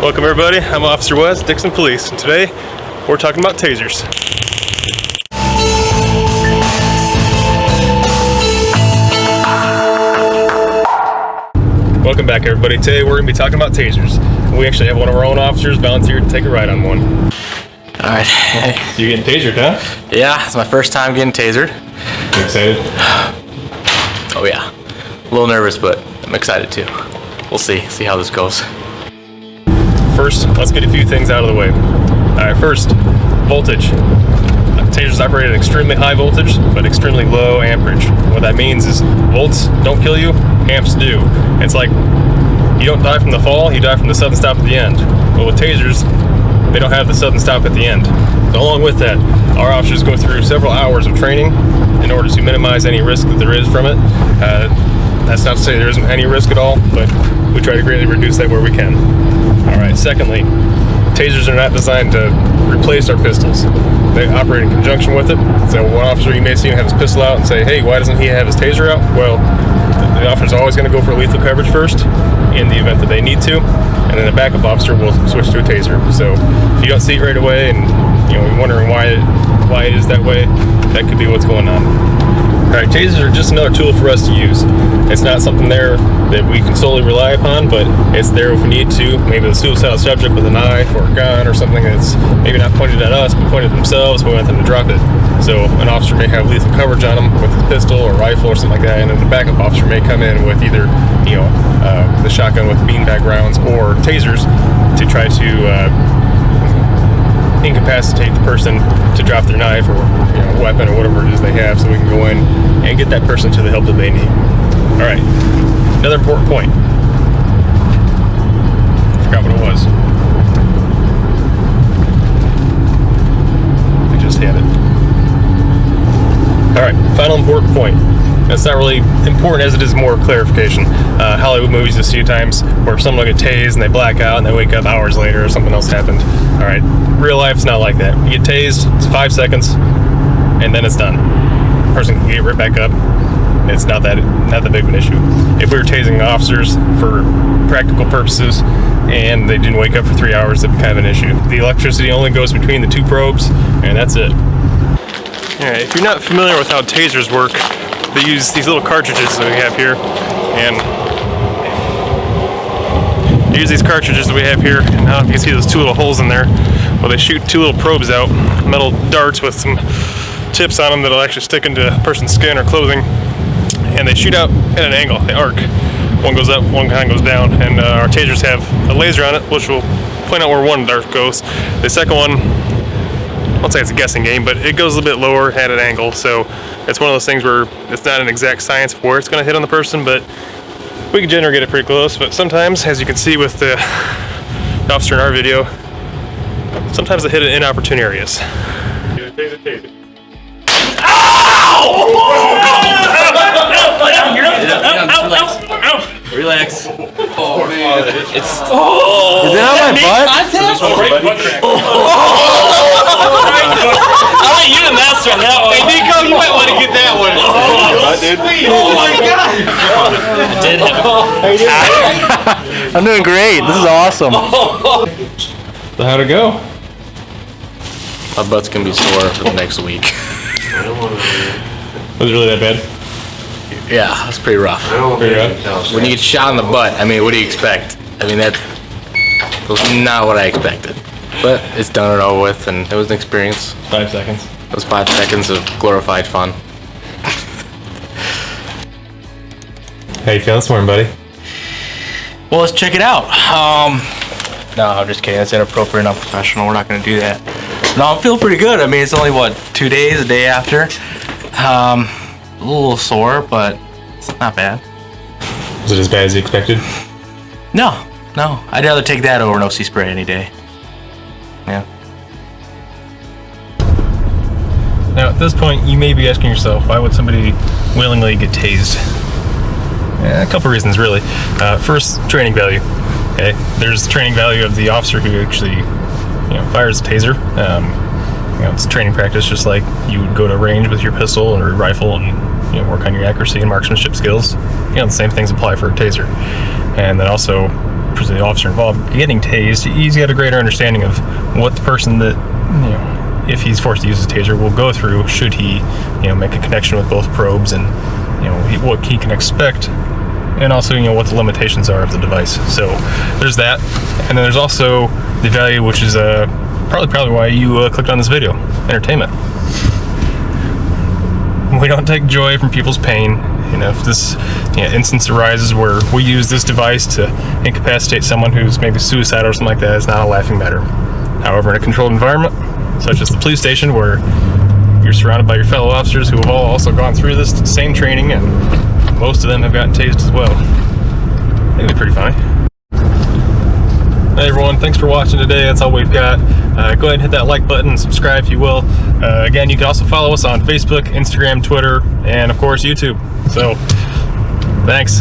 Welcome everybody, I'm Officer Wes, Dixon Police, and today we're talking about tasers. Welcome back everybody. Today we're going to be talking about tasers. We actually have one of our own officers volunteered to take a ride on one. Alright. You getting tasered, huh? Yeah, it's my first time getting tasered. You excited? Oh yeah. A little nervous, but I'm excited too. We'll see how this goes. First, let's get a few things out of the way. Alright, first, voltage. Tasers operate at extremely high voltage, but extremely low amperage. What that means is volts don't kill you, amps do. It's like you don't die from the fall, you die from the sudden stop at the end. But with tasers, they don't have the sudden stop at the end. So along with that, our officers go through several hours of training in order to minimize any risk that there is from it. That's not to say there isn't any risk at all, but we try to greatly reduce that where we can. Alright, secondly, tasers are not designed to replace our pistols. They operate in conjunction with it. So one officer, you may see him have his pistol out and say, hey, why doesn't he have his taser out? Well, the officer's always going to go for lethal coverage first in the event that they need to, and then the backup officer will switch to a taser. So if you don't see it right away and you're wondering why it is that way, that could be what's going on. Alright, tasers are just another tool for us to use. It's not something there that we can solely rely upon, but it's there if we need to. Maybe the suicidal subject with a knife or a gun or something that's maybe not pointed at us, but pointed at themselves, we want them to drop it. So an officer may have lethal coverage on them with his pistol or rifle or something like that, and then the backup officer may come in with either, the shotgun with beanbag rounds or tasers to try to incapacitate the person to drop their knife or weapon or whatever it is they have, so we can go in and get that person to the help that they need. Alright, another important point. I forgot what it was. I just had it. Alright, final important point. It's not really important as it is more clarification. Hollywood movies you see times where someone will get tased and they black out and they wake up hours later or something else happened. Alright, real life's not like that. You get tased, it's 5 seconds, and then it's done. The person can get right back up. It's not that big of an issue. If we were tasing officers for practical purposes and they didn't wake up for 3 hours, that'd be kind of an issue. The electricity only goes between the 2 probes, and that's it. Alright, if you're not familiar with how tasers work, they use these little cartridges that we have here, and they use these cartridges that we have here, and I don't know if you can see those 2 little holes in there. Well, they shoot 2 little probes out, metal darts with some tips on them that'll actually stick into a person's skin or clothing, and they shoot out at an angle, they arc. One goes up, one kind of goes down, and our tasers have a laser on it, which will point out where one dart goes. The second one, I'll say it's a guessing game, but it goes a little bit lower at an angle, so it's one of those things where it's not an exact science for where it's going to hit on the person, but we can generally get it pretty close. But sometimes, as you can see with the officer in our video, sometimes they hit in inopportune areas. Taser. Relax. Oh man. It's Is it on my butt? I'll let you the master on that one. Hey Nico, you might want to get that one. Oh my god. I did have it. I'm doing great. This is awesome. So how'd it go? My butt's gonna be sore for the next week. Was it really that bad? Yeah, it's pretty rough. Pretty rough? When you get shot in the butt, I mean, what do you expect? I mean, that was not what I expected. But it's done and over with, and it was an experience. 5 seconds. It was 5 seconds of glorified fun. How you feeling this morning, buddy? Well, let's check it out. No, I'm just kidding. That's inappropriate and unprofessional. We're not going to do that. No, I'm feeling pretty good. I mean, it's only, 2 days, a day after. A little sore, but it's not bad. Was it as bad as you expected? No. I'd rather take that over an OC spray any day. Yeah. Now, at this point, you may be asking yourself, why would somebody willingly get tased? A couple reasons, really. First, training value. Okay, there's the training value of the officer who actually, fires a taser. It's training practice, just like you would go to range with your pistol or your rifle and work on your accuracy and marksmanship skills. The same things apply for a taser. And then also, the officer involved getting tased, he's got a greater understanding of what the person that, you know, if he's forced to use a taser, will go through should he, you know, make a connection with both probes, and, you know, what he can expect, and also, you know, what the limitations are of the device. So there's that, and then there's also the value, which is probably why you clicked on this video: entertainment. We don't take joy from people's pain. You know, if this, you know, instance arises where we use this device to incapacitate someone who's maybe suicidal or something like that, it's not a laughing matter. However, in a controlled environment, such as the police station, where you're surrounded by your fellow officers who have all also gone through this same training, and most of them have gotten tased as well, it'd be pretty funny. Hey everyone, thanks for watching today. That's all we've got. Go ahead and hit that like button and subscribe if you will. Again, you can also follow us on Facebook, Instagram, Twitter, and of course YouTube. So, thanks.